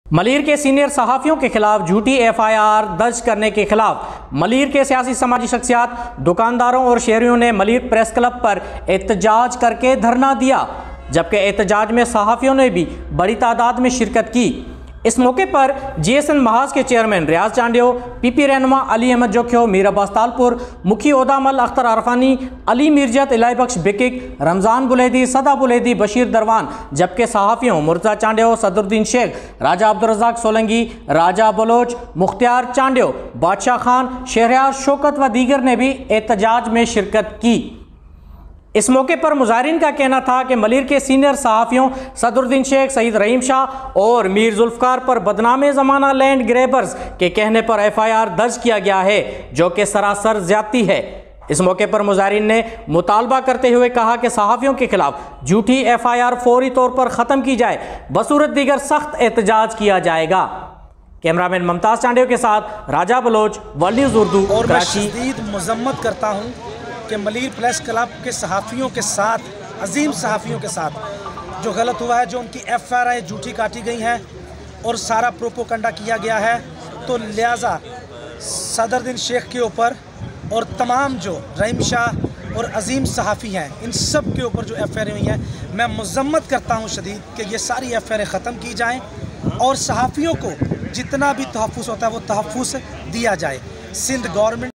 मलीर के सीनियर सहाफ़ियों के खिलाफ झूठी एफआईआर दर्ज करने के खिलाफ मलीर के सियासी समाजी शख्सियात, दुकानदारों और शहरियों ने मलीर प्रेस क्लब पर एहतजाज करके धरना दिया, जबकि एहतजाज में सहाफ़ियों ने भी बड़ी तादाद में शिरकत की। इस मौके पर जीएसएन महाज के चेयरमैन रियाज चांडियो, पीपी रहनुमा अली अहमद जोख्यो, मीर अब्बास तालपुर, मुखी ओहदामल अख्तर अरफानी, अली मिर्जत, इलाही बख्श बिकिक, रमज़ान बुलैदी, सदा बुलैदी, बशीर दरवान, जबकि सहाफ़ियों मुर्तज़ा चांडियो, सदरुद्दीन शेख, राजा अब्दुर्रज़ाक सोलंगी, राजा बलोच, मुख्तियार चांडियो, बादशाह खान, शहरयार शौकत व दीगर ने भी एहतजाज में शिरकत की। इस मौके पर मुजाहिरीन का कहना था कि मलीर के सीनियर सहाफ़ियों सदरुद्दीन शेख, सईद रहीम शाह और मीर जुल्फ़कार पर बदनामे ज़माना लैंड ग्रेबर्स के कहने पर एफआईआर दर्ज किया गया है, जो कि सरासर ज़्यादती है। इस मौके पर मुजाहिरीन ने मुतालबा करते हुए कहा कि सहाफ़ियों के खिलाफ झूठी एफआईआर फौरी तौर पर ख़त्म की जाए, बसूरत दीगर सख्त एहतजाज किया जाएगा। कैमरामैन मुमताज़ चांडियो के साथ राजा बलोच, वर्ल्ड न्यूज़ उर्दू, और मैं कराची। शदीद मज़म्मत करता हूँ कि मलीर प्रेस क्लब के सहाफ़ियों के साथ, अजीम सहाफ़ियों के साथ जो गलत हुआ है, जो उनकी एफआईआर झूठी काटी गई हैं और सारा प्रोपोगंडा किया गया है, तो लिहाजा सदरुद्दीन शेख के ऊपर और तमाम जो रहीम शाह और अजीम सहाफ़ी हैं, इन सब के ऊपर जो एफआईआर हुई हैं, मैं मज़म्मत करता हूँ शदीद कि ये सारी एफआईआर ख़त्म की जाएँ और सहाफ़ियों को जितना भी तहफ़्फ़ुज़ होता है वो तहफ़्फ़ुज़ दिया जाए। सिंध गवर्नमेंट